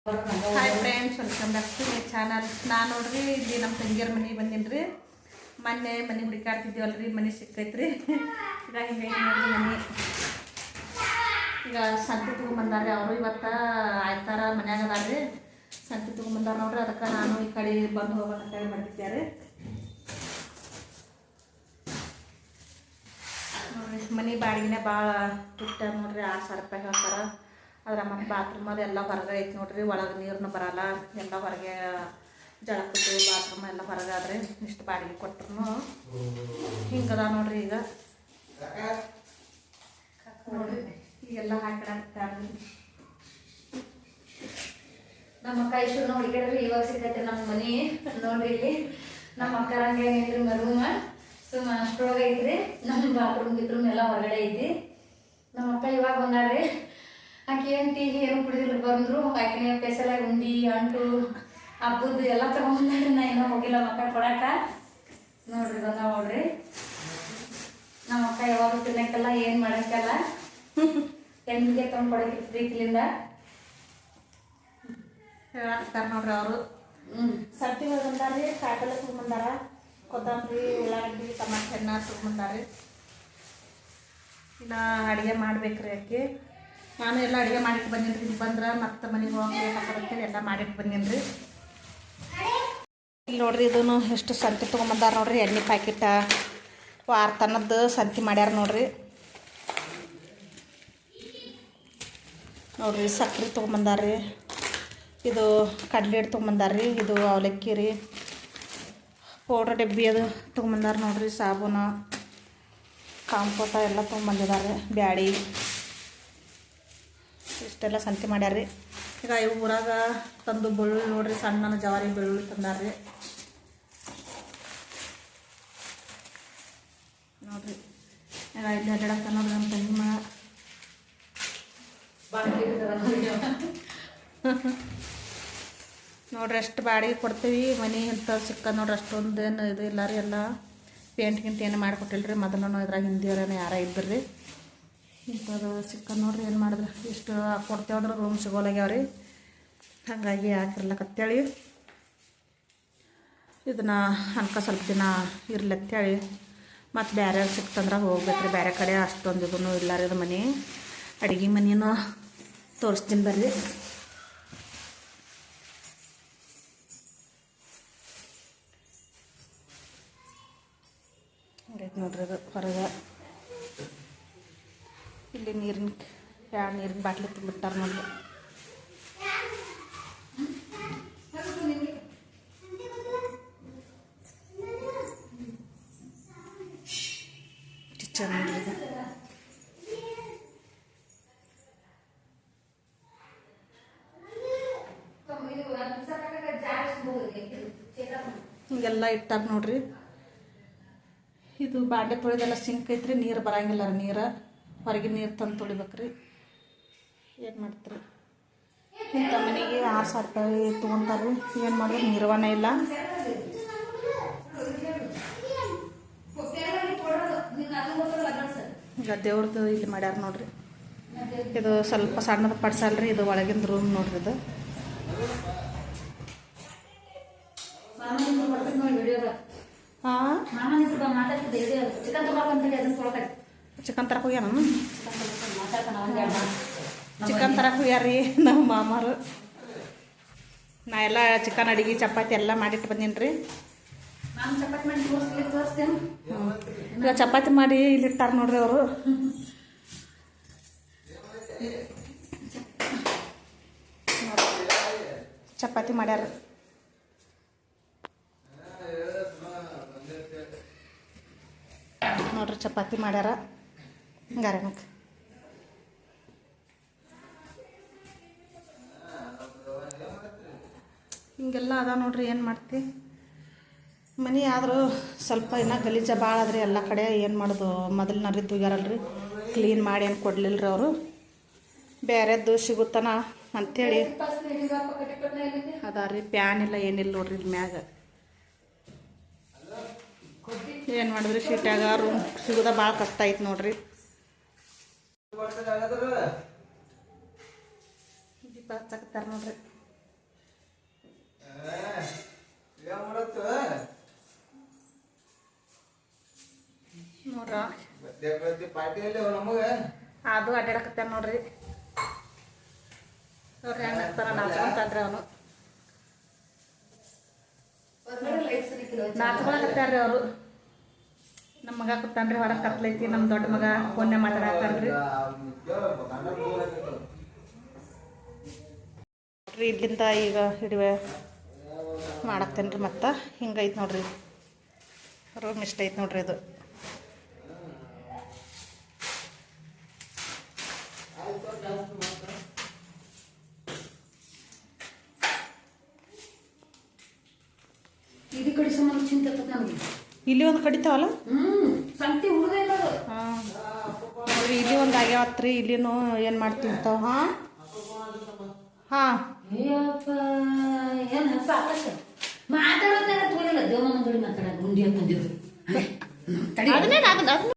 Hi friends, welcome back to my channel. ನಾನು ನೋಡ್ರಿ ಇಲ್ಲಿ ನಮ್ಮ ತಂಗಿಯರ ಮನೆಗೆ ಬಂದೀನಿ ರೀ. ಮೊನ್ನೆ ಮನೆ ಹುಡುಕಾಡ್ತಿದ್ದೀವಲ್ರಿ, ಮನೆ ಸಿಕ್ಕೈತ್ರಿ. ಈಗ ಹಿಂಗಾಗಿ ನೋಡ್ರಿ ಮನೆ ಈಗ ಸಂತೆ ತೊಗೊಂಬಂದಾರೆ ಅವರು. ಇವತ್ತು ಆಯ್ತಾರ ಮನ್ಯಾಗ ಅದಾರ್ರಿ, ಸಂತೆ ತೊಗೊಂಬಂದಾರ ನೋಡ್ರಿ. ಅದಕ್ಕೆ ನಾನು ಈ ಕಡೆ ಬಂದು ಹೋಗೋಣ ಮಾಡಿದ್ದಾರೆ ನೋಡ್ರಿ. ಮನೆ ಬಾಡಿಗೆನೇ ಭಾಳ ತುಟ್ಟ ನೋಡ್ರಿ, 6,000 ರೂಪಾಯಿ ಹೇಳ್ತಾರೆ. ಅದ್ರ ಮತ್ತು ಬಾತ್ರೂಮ್ ಅದು ಎಲ್ಲ ಹೊರಗೆ ಐತಿ ನೋಡ್ರಿ. ಒಳಗೆ ನೀರನ್ನು ಬರಲ್ಲ, ಎಲ್ಲ ಹೊರಗೆ ಜಳಕದ್ದು ಬಾತ್ರೂಮ್ ಎಲ್ಲ ಹೊರಗೆ ಆದ್ರೆ ಇಷ್ಟು ಬಾಡಿಗೆ ಕೊಟ್ಟರು ಹಿಂಗದ ನೋಡ್ರಿ. ಈಗ ನೋಡ್ರಿ ಈಗೆಲ್ಲ ಹಾಕಿಡ್ರಿ. ನಮ್ಮ ಅಕ್ಕ ಇಷ್ಟು ಹುಡುಗಿಡ್ರಿ ಇವಾಗ ಸಿಕ್ಕೈತೆ ನಮ್ಮ ಮನೆ ನೋಡ್ರಿ. ಇಲ್ಲಿ ನಮ್ಮ ಅಕ್ಕ ಹಂಗೇನಿಲ್ರಿ, ಮರೂಮ ಸುಮ್ಮ ಅಷ್ಟೊಳಗೆ ಐತ್ರಿ. ನಮ್ಮ ಬಾತ್ರೂಮ್ ಗಿತ್ರೂಮ್ ಎಲ್ಲ ಹೊರಗಡೆ ಐತಿ. ನಮ್ಮ ಅಕ್ಕ ಇವಾಗ ಬಂದಾಡ್ರಿ. ಆಕೆ ಏನು ಟೀ ಏನು ಕುಡಿದಿಲ್ಲ, ಬಂದರು ಆಕೆನೇ ಸ್ಪೆಷಲಾಗಿ ಉಂಡಿ ಅಂಟು ಹಬ್ಬದ್ದು ಎಲ್ಲ ತಗೊಂಡ್ರಿ. ನಾ ಇನ್ನೂ ಹೋಗಿಲ್ಲ ಮಕ್ಕ ಕೊಡಾಕ. ನೋಡ್ರಿ ಬಂದ ನೋಡ್ರಿ ನಮ್ಮ ಅಕ್ಕ ಯಾವಾಗ ತಿನ್ನಕ್ಕೆಲ್ಲ ಏನು ಮಾಡಕ್ಕಲ್ಲ, ಹೆಣ್ಣಿಗೆ ತೊಗೊಂಡು ಕೊಡಕ್ಕೆ ಪ್ರೀತಿಲಿಂದ ಹೇಳಾಕ್ತಾರ ನೋಡ್ರಿ ಅವರು. ಸಂತಿ ಬಂದಾರಿ, ಕಾಯಿಪಲ್ಲೆ ತೊಗೊಂಬಂದಾರ, ಕೊತ್ತಂಬರಿ, ಉಳ್ಳಾಗಡ್ಡಿ, ಟಮಾಟೆ ಹಣ್ಣು ತೊಗೊಂಬಂದಾರಿ. ಇನ್ನು ಅಡುಗೆ ಮಾಡ್ಬೇಕ್ರಿ ಆಕೆ. ನಾನು ಎಲ್ಲ ಅಡುಗೆ ಮಾಡಿಟ್ಟು ಬಂದೀನಿ ರೀ. ಇಲ್ಲಿ ಬಂದ್ರೆ ಮತ್ತೆ ಮನೆಗೆ ಹೋಗ್ಬೇಕಾಗತ್ತೇಳಿ ಎಲ್ಲ ಮಾಡಿಟ್ಟು ಬಂದೀನಿ ರೀ. ಇಲ್ಲಿ ನೋಡ್ರಿ, ಇದನ್ನು ಎಷ್ಟು ಸಂತಿ ತೊಗೊಂಬಂದಾರ ನೋಡ್ರಿ. ಎಣ್ಣೆ ಪ್ಯಾಕೆಟ ವಾರ ತನದ್ದು ಸಂತಿ ಮಾಡ್ಯಾರ ನೋಡ್ರಿ. ನೋಡ್ರಿ ಸಕ್ರೆ ತೊಗೊಂಬಂದಾರ್ರಿ. ಇದು ಕಡ್ಲೆ ಹಿಟ್ಟು ತೊಗೊಂಬಂದಾರ್ರಿ. ಇದು ಅವಲಕ್ಕಿ ರೀ, ಪೌಡ್ರ್ ಡಬ್ಬಿ ಅದು ತೊಗೊಂಬಂದಾರ ನೋಡ್ರಿ. ಸಾಬೂನು, ಕಾಂಪೋಟ ಎಲ್ಲ ತೊಗೊಂಬಂದಿದ್ದಾರೆ. ಬ್ಯಾಡಿ ಇಷ್ಟೆಲ್ಲ ಸಂತಿ ಮಾಡ್ಯಾರ್ರಿ. ಈಗ ಇವು ಊರಾಗ ತಂದು ಬೆಳ್ಳುಳ್ಳಿ ನೋಡ್ರಿ, ಸಣ್ಣ ಜವಾರಿ ಬೆಳ್ಳುಳ್ಳಿ ತಂದಾರ್ರಿ ನೋಡ್ರಿ. ಈಗ ಇಲ್ಲಿ ಅಡ್ಡಾಡಕ್ಕ ನೋಡ್ರಿ ನಮ್ಮ ತಂಗಿ ನೋಡ್ರಿ ಎಷ್ಟು ಬಾಡಿಗೆ ಕೊಡ್ತೀವಿ. ಮನೆ ಅಂತ ಸಿಕ್ಕ ನೋಡ್ರಿ, ಅಷ್ಟೊಂದು ಏನು ಇದು ಇಲ್ಲ ರೀ. ಎಲ್ಲ ಪೇಂಟ್ ಗಿಂಟ್ ಏನು ಮಾಡಿಕೊಟ್ಟಿಲ್ರಿ. ಮೊದಲು ಇದ್ರಾಗ ಹಿಂದಿಯವ್ರೇನು ಯಾರ ಇದ್ರಿ ಇಂಥದ್ದು ಸಿಕ್ಕ ನೋಡ್ರಿ. ಏನು ಮಾಡಿದ್ರೆ ಇಷ್ಟು ಕೊಡ್ತೇವಂದ್ರೆ ರೂಮ್ ಸಿಗೋಲಾಗ್ಯಾವ್ರಿ. ಹಾಗಾಗಿ ಹಾಕಿರ್ಲಕ್ಕತ್ತೇಳಿ ಇದನ್ನು ಅನ್ಕ ಸ್ವಲ್ಪ ದಿನ ಇರ್ಲತ್ತೇಳಿ ಮತ್ತು ಬೇರೆ ಸಿಕ್ತಂದ್ರೆ ಹೋಗ್ಬೇಕ್ರಿ. ಬೇರೆ ಕಡೆ ಅಷ್ಟೊಂದು ಇದೂ ಇಲ್ಲ ರೀ. ಇದು ಮನೆ ಅಡುಗೆ ಮನೆಯೂ ತೋರಿಸ್ತೀನಿ ಬರ್ರಿ. ಹಂಗೈತೆ ನೋಡ್ರಿ. ಅದು ಹೊರಗೆ ಇಲ್ಲಿ ನೀರಿನ ಬಾಟ್ಲಿ ತುಂಬಿಟ್ಟಾರ ನೋಡ್ರಿ. ಚೆನ್ನಾಗಿದೆ. ಹಿಂಗೆಲ್ಲ ಇಟ್ಟಾರ ನೋಡ್ರಿ. ಇದು ಬಾಂಡೆ ತೊಳೆದೆಲ್ಲ ಸಿಂಕ್ ಐತ್ರಿ. ನೀರು ಬರಂಗಿಲ್ಲ ರೀ. ನೀರು ಹೊರಗಿನ ನೀರು ತಂದು ತೊಳಿಬೇಕ್ರಿ. ಏನು ಮಾಡ್ತೀರಿ, ಇಂಥ ಮನೆಗೆ 6,000 ರೂಪಾಯಿ ತೊಗೊತಾರೆ. ಏನು ಮಾಡಿದ್ರೆ ನಿರ್ವಹಣೆ ಇಲ್ಲ. ಈಗ ದೇವ್ರದ್ದು ಇಲ್ಲಿ ಮಾಡ್ಯಾರ ನೋಡ್ರಿ. ಇದು ಸ್ವಲ್ಪ ಸಣ್ಣದ ಪಡ್ಸಲ್ರಿ. ಇದು ಒಳಗಿಂದ ರೂಮ್ ನೋಡ್ರಿ. ಇದು ಚಿಕನ್ ತರಕ್ಕೆ ಹೋಗ್ಯಾರ. ಚಿಕನ್ ತರಕ್ಕೆ ಹೋಗ್ಯಾರ್ರಿ ನಮ್ಮ ಮಾಮಾರು. ನಾ ಎಲ್ಲ ಚಿಕನ್ ಅಡುಗೆ ಚಪಾತಿ ಎಲ್ಲ ಮಾಡಿಟ್ಟು ಬಂದೀನಿ ರೀ. ಈಗ ಚಪಾತಿ ಮಾಡಿ ಇಲ್ಲಿ ಇಟ್ಟಾರ ನೋಡ್ರಿ ಅವರು. ಚಪಾತಿ ಮಾಡ್ಯಾರ ನೋಡ್ರಿ. ಚಪಾತಿ ಮಾಡ್ಯಾರ ಗಾರೆನಕ್ಕೆ. ಹಿಂಗೆಲ್ಲ ಅದ ನೋಡ್ರಿ. ಏನು ಮಾಡ್ತಿ, ಮನೆ ಆದರೂ ಸ್ವಲ್ಪ ಇನ್ನೂ ಗಲೀಜ ಭಾಳ ಆದ್ರಿ ಎಲ್ಲ ಕಡೆ. ಏನು ಮಾಡೋದು, ಮೊದಲು ನರಿದ್ದು ಹೋಗ್ಯಾರಲ್ರಿ, ಕ್ಲೀನ್ ಮಾಡಿ ಏನು ಕೊಡಲಿಲ್ಲ ರೀ ಅವರು. ಬೇರೆದ್ದು ಸಿಗುತ್ತಾನ ಅಂಥೇಳಿ ಅದ ರೀ. ಪ್ಯಾನ್ ಇಲ್ಲ ಏನಿಲ್ಲ ನೋಡ್ರಿ ಇಲ್ಲಿ ಮ್ಯಾಗ. ಏನು ಮಾಡಿದ್ರಿ, ಶೀಟ್ಯಾಗ ರೂಮ್ ಸಿಗೋದ ಭಾಳ ಕಷ್ಟ ಐತೆ ನೋಡ್ರಿ. ದೀಪ ಹಚ್ಚಕತ್ತಾರ ನೋಡ್ರಿ. ಅದು ಅಡ್ಡಾಡಕತ್ತಾನ ನೋಡ್ರಿ. ನೋಡ್ರಿ ಹೆಂಗ್ ನಗ್ತಾನ, ನಾಚ್ಕೊಂತಾನ್ರಿ ಅವನು. ನಾಚ್ಕೊಳಕತ್ತಾರ್ರಿ ಅವರು. ನಮ್ಮ ಮಗ ಕೂತಾನ್ರಿ ಹೊರಗೆ, ಕತ್ಲೈತಿ. ನಮ್ಮ ದೊಡ್ಡ ಮಗ ಫೋನ್ಯಾಗ ಮಾತಾಡತ್ತಾನ್ರಿ. ಇಲ್ಲಿಂದ ಈಗ ಹಿಡಿವೆ ಮಾಡಾಕ್ತೇನ್ರಿ. ಮತ್ತು ಹಿಂಗೈತೆ ನೋಡ್ರಿ, ರೂಮ್ ಇಷ್ಟ ಐತೆ ನೋಡ್ರಿ ಇದು. ಇದು ಕಡೆ ಸಂಬಂಧ ಚಿಂತೆ ನಮಗೆ. ಇಲ್ಲಿ ಒಂದು ಕಡಿತಾವಲ್ಲ, ಸಂತಿ ಹುಡುಗ ಇಲ್ಲ. ಹಾಂ ನೋಡ್ರಿ, ಇಲ್ಲಿ ಒಂದು ಆಗ್ಯಾವತ್ರಿ. ಇಲ್ಲಿನೂ ಏನು ಮಾಡ್ತೀವಿ ತಾವು. ಹಾಂ ಹಾಂ ಅಯ್ಯಪ್ಪ, ಏನು ಹಪ್ಪ ಆಕಾಶ ಮಾತಾಡೋದ್ನಾಗ ತೋರಿಲ್ಲ. ದೇವಮ್ಮ ಜೋಡಿ ಮಾತಾಡೋದು ಗುಂಡಿ ಅಂತ ಬಂದಿದ್ದು. ಅದನ್ನೇ